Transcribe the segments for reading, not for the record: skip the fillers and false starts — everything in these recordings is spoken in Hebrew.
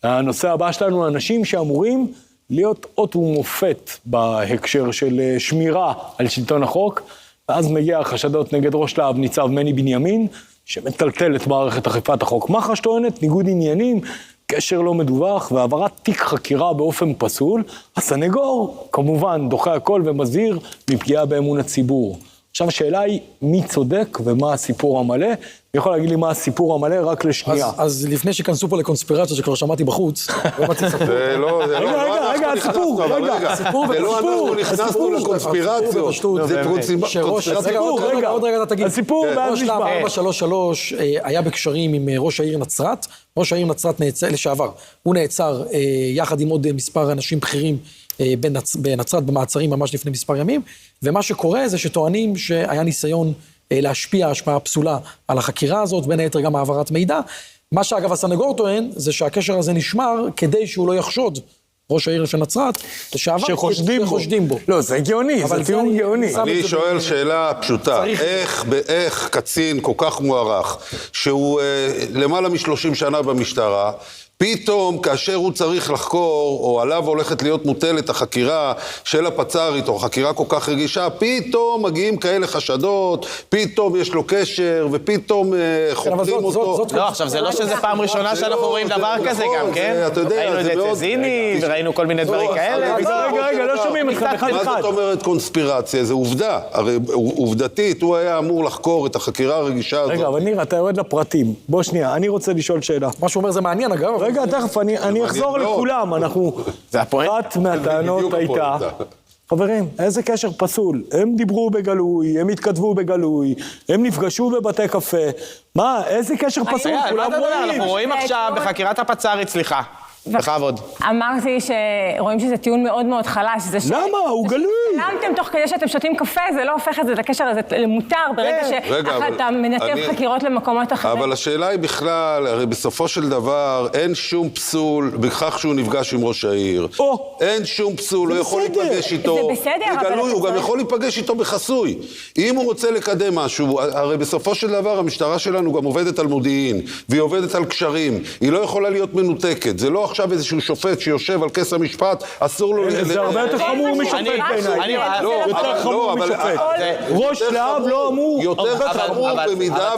הנושא הבא שלנו, אנשים שאמורים להיות אות ומופת בהקשר של שמירה על שלטון החוק, ואז מגיע החשדות נגד ראש להב ניצב מני בנימין, שמטלטל את מערכת אכיפת החוק. מח"ש טוענת ניגוד עניינים, קשר לא מדווח והעברת תיק חקירה באופן פסול. הסנגור כמובן דוחה הכל ומזהיר מפגיעה באמון הציבור. עכשיו השאלה היא מי צודק ומה הסיפור המלא. אני יכול להגיד לי מה הסיפור המלא רק לשנייה. אז לפני שכנסו פה לקונספירציה שכבר שמעתי בחוץ, רגע, הסיפור, זה לא אנחנו נכנסנו לקונספירציות, זה עוד רגע אתה תגיד. הסיפור ראש להב 433 היה בקשרים עם ראש העיר נצרת, ראש העיר נצרת לשעבר, הוא נעצר יחד עם עוד מספר אנשים בכירים בנצרת במעצרים ממש לפני מספר ימים, ומה שקורה זה שטוענים שהיה ניסיון להשפיע השפעה פסולה על החקירה הזאת, בין היתר גם העברת מידע. מה שאגב הסנגור טוען זה שהקשר הזה נשמר כדי שהוא לא יחשוד ראש העיר של נצרת, שחושדים בו. לא, זה הגיוני, זה טיעון גאוני. אני שואל שאלה פשוטה, איך קצין כל כך מוערך, שהוא למעלה מ-30 שנה במשטרה, פתאום כאשר הוא צריך לחקור, או עליו הולכת להיות מוטלת החקירה של הפצ"רית, או חקירה כל כך רגישה, פתאום מגיעים כאלה חשדות, פתאום יש לו קשר, ופתאום חוקרים אותו. לא, עכשיו זה לא שזה פעם ראשונה שאנחנו רואים דבר כזה גם, כן? ראינו את זה אצל זיני, וראינו כל מיני דברים כאלה. רגע, לא שומעים אתכם אחד. מה זאת אומרת קונספירציה? זה עובדה. הרי עובדתית, הוא היה אמור לחקור את החקירה הרגישה הזאת. רגע, אבל ניר, אתה יורד לפרטים. בוא שנייה, אני רוצה לשאול שאלה. מה שהוא אומר זה מעניין, אגב. רגע, תכף, אני אחזור לכולם, אחת מהטענות הייתה, חברים, איזה קשר פסול? הם דיברו בגלוי, הם התכתבו בגלוי, הם נפגשו בבתי קפה, מה, איזה קשר פסול? כולם רואים. אנחנו רואים עכשיו בחקירת הפצ"רית, סליחה. בכבוד. אמרתי שרואים שזה טיעון מאוד מאוד חלש. למה? הוא גלוי. למתם תוך כדי שאתם שותים קפה, זה לא הופך את זה, את הקשר הזה למותר, ברגע שאתה מנתב חקירות למקומות אחרים. אבל השאלה היא בכלל, הרי בסופו של דבר, אין שום פסול בכך שהוא נפגש עם ראש העיר. אין שום פסול, הוא יכול להיפגש איתו בגלוי, הוא גם יכול להיפגש איתו בחסוי. אם הוא רוצה לקדם משהו, הרי בסופו של דבר המשטרה שלנו גם עובדת על מודיעין, והיא עובדת על קשרים. היא לא יכולה להיות מנותקת. זה לא עכשיו איזשהו שופט שיושב על כס המשפט, אסור לו... זה הרבה יותר חמור משופט בעיניי. יותר חמור משופט. ראש להב לא אמור... יותר חמור במידה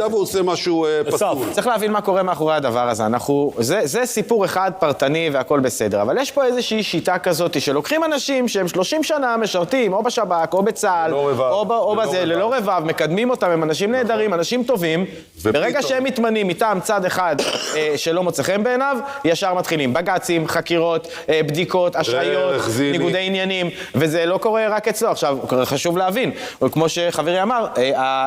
והוא עושה משהו פסול. צריך להבין מה קורה מאחורי הדבר הזה. זה סיפור אחד פרטני והכל בסדר, אבל יש פה איזושהי שיטה כזאת שלוקחים אנשים שהם 30 שנה משרתים, או בשב"כ, או בצה"ל, או בזה, ללא רבב, מקדמים אותם, הם אנשים נהדרים, אנשים טובים, ברגע שהם מתמנים מטעם צד אחד שלא מוצא חן בעיניו, ישר מתחילים בג"צים, חקירות, בדיקות, אשריות, ניגודי עניינים, וזה לא קורה רק אצלו. עכשיו, חשוב להבין, כמו שחברי אמר,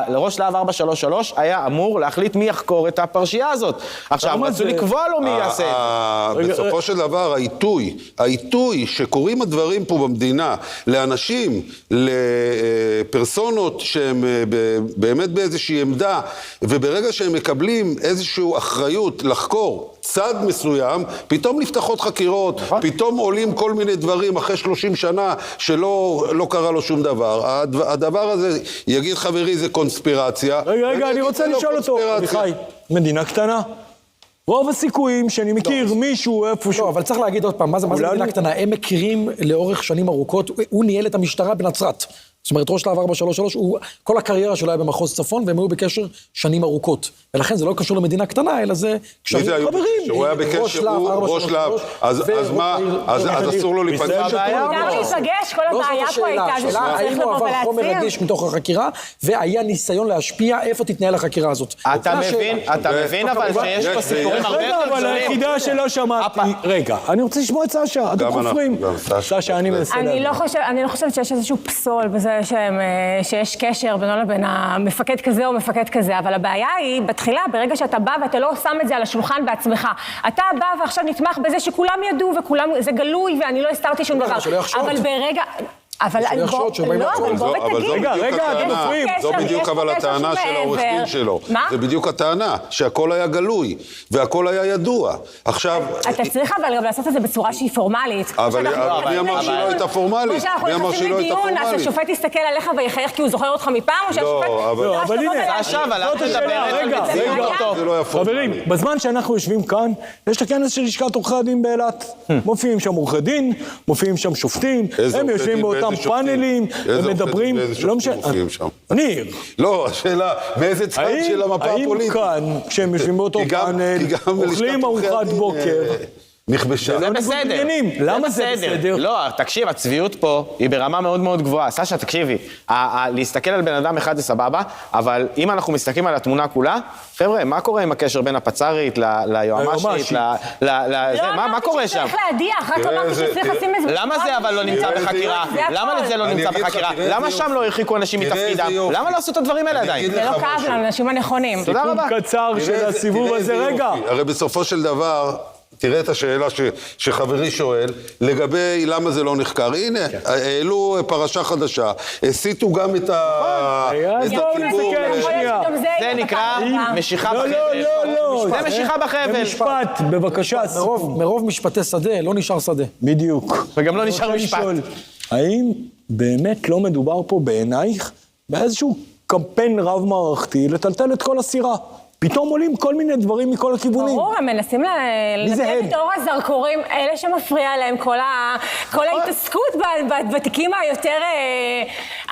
לראש להב 433 היה אמור להחליט מי יחקור את הפרשייה הזאת. עכשיו, רצו לקבוע לו מי יעשה. בסופו של דבר, העיתוי שקוראים הדברים פה במדינה, לאנשים, לפרסונות שהם באמת באיזושהי עמדה, וברגע שהם מקבלים איזושהי אחריות לחקור צד מסוים, פתאום נפתחות חקירות, פתאום עולים כל מיני דברים אחרי 30 שנה שלא קרה לו שום דבר. הדבר הזה, יגיד חברי, זה קונספירציה. רגע, אני רוצה לשאול אותו. מיכאי, מדינה קטנה? רוב הסיכויים שאני מכיר מישהו איפשהו. לא, אבל צריך להגיד עוד פעם, מה זה מדינה קטנה? הם מכירים לאורך שנים ארוכות, הוא ניהל את המשטרה בנצרת. זאת אומרת, ראש להב 433, כל הקריירה שלו היה במחוז צפון, והם היו בקשר שנים ארוכות. ולכן זה לא קשור למדינה קטנה, אלא זה קשרים חברים. שהוא היה בקשר, ראש להב, אז מה, אז אסור לו להיפגש? אפשר להיפגש, כל הבעיה פה הייתה, זה שהוא צריך לבוא ולהציע. חומר רגיש מתוך החקירה, והיה ניסיון להשפיע איפה תתנהל החקירה הזאת. אתה מבין, אבל שיש פה סיפורים הרבה יותר אבל היחידה שלא שמעתי. רגע, אני רוצה לשמוע את סשה, אתם חופרים. סשה, אני מנסה להבין. אני לא חושבת שיש איזשהו פסול בזה שיש קשר בינו לבין המפקד כזה או מפקד כזה, אבל הבעיה היא, בתחילה, ברגע שאתה בא ואתה לא שם את זה על השולחן בעצמך, אתה בא ועכשיו נתמך בזה שכולם ידעו וכולם, זה גלוי ואני לא הסתרתי שום דבר. אבל ברגע... אבל יחשוד שבאים לא, אבל בוא אבל ותגיד. זו בדיוק אבל הטענה של העורך דין שלו. מה? זה בדיוק הטענה, שהכל היה גלוי, והכל היה ידוע. עכשיו... אתה צריך אבל גם לעשות את זה בצורה שהיא פורמלית. אבל מי אמר שהיא לא הייתה פורמלית? מי אמר שהיא לא הייתה אז פורמלית? השופט יסתכל עליך ויחייך כי הוא זוכר אותך מפעם, או שהשופט... לא, אבל הנה, סשה, אבל את מדברת על מציאות. זה לא היה חברים, פורמלי. בזמן שאנחנו יושבים כאן, יש את הכנס של לשכת עורכי הדין באילת. מופיעים שם עורכי דין, מופיעים שם שופטים, איזה הם עורכי יושבים דין באותם ואיזה שופטים? פאנלים, איזה הם עורכי מדברים, דין ואיזה לא שופטים משנה. מופיעים שם? ניר, לא, השאלה, מאיזה צד של המפה האם הפוליטית? כאן, כשהם יושבים באותו כי גם פאנל, אוכלים בלשכת עורכי ארוחת הדין, בוקר, נכבשה. זה ניגוד בסדר. עניינים. למה זה בסדר? לא, תקשיב, הצביעות פה היא ברמה מאוד מאוד גבוהה. סשה, תקשיבי, להסתכל על בן אדם אחד זה סבבה, אבל אם אנחנו מסתכלים על התמונה כולה, חבר'ה, מה קורה עם הקשר בין הפצ"רית ליועמ"שית, מה קורה שם? צריך להדיח, רק אמרתי שצריך לשים איזה... למה זה אבל לא נמצא תראה איזה בחקירה? יופי. למה זה לא אני נמצא אגיד לך, בחקירה? תראה איזה למה שם יופי. לא הרחיקו אנשים תראה איזה מתפקידם? יופי. למה לא עשו את הדברים האלה אני עדיין? אגיד זה לא לך כאב משהו. לנו, לאנשים הנכונים. תודה רבה. קצר של הסיבוב תראה הזה, איזה רגע. יופי. הרי בסופו של דבר, תראה את השאלה שחברי שואל, לגבי למה זה לא נחקר. הנה, העלו פרשה חדשה, הסיטו גם את הציבור. זה נקרא משיכה לא, בחבל. לא, לא. זה משיכה בחבל. במשפט, בבקשה, סיכום. מרוב משפטי שדה, לא נשאר שדה. בדיוק. וגם לא נשאר אני רוצה משפט. לשאול, האם באמת לא מדובר פה בעינייך באיזשהו קמפיין רב-מערכתי לטלטל את כל הסירה? פתאום עולים כל מיני דברים מכל הכיוונים. ברור, הם מנסים זה לתת הם? את אור הזרקורים, אלה שמפריע להם כל ההתעסקות בתיקים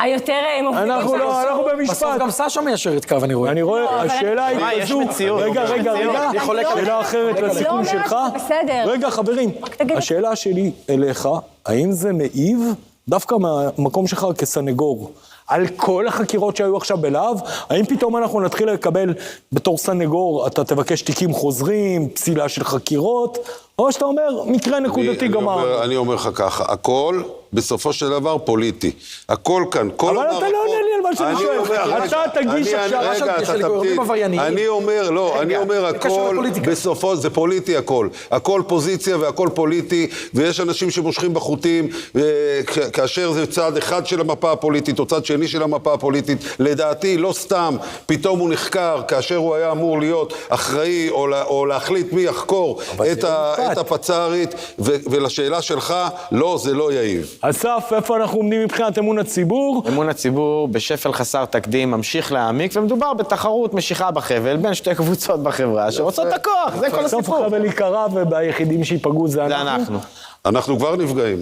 היותר מובילים. אנחנו במשפט. בסוף גם סשה מיישרת קו, אני רואה. אני רואה, השאלה היא מה, יש כזו, מציאות? רגע, אני חולק עליך. שאלה אחרת לסיכום אומרת שלך. שזה בסדר. רגע, חברים, תגיד. השאלה שלי אליך, האם זה מעיב דווקא מהמקום שלך כסנגור? על כל החקירות שהיו עכשיו בלהב, האם פתאום אנחנו נתחיל לקבל בתור סנגור, אתה תבקש תיקים חוזרים, פסילה של חקירות, או שאתה אומר, מקרה נקודתי גמר. אני אומר לך ככה, הכל בסופו של דבר פוליטי. הכל כאן, כל אבל אתה לא עונה לי על מה שאני שואל. אתה תגיש עכשיו... רגע, אתה תמתין. אני אומר, לא, אני אומר הכל, בסופו, זה פוליטי הכל. הכל פוזיציה והכל פוליטי, ויש אנשים שמושכים בחוטים, כאשר זה צד אחד של המפה הפוליטית, או צד שני של המפה הפוליטית. לדעתי, לא סתם, פתאום הוא נחקר, כאשר הוא היה אמור להיות אחראי, או להחליט מי יחקור את הפצ"רית, ולשאלה שלך, לא, זה לא יעיב. אסף, איפה אנחנו עומדים מבחינת אמון הציבור? אמון הציבור בשפל חסר תקדים ממשיך להעמיק, ומדובר בתחרות משיכה בחבל בין שתי קבוצות בחברה שרוצות את הכוח, זה כל בסוף הסיפור. החבל יקרה, והיחידים שיפגעו זה זה אנחנו. אנחנו כבר נפגעים.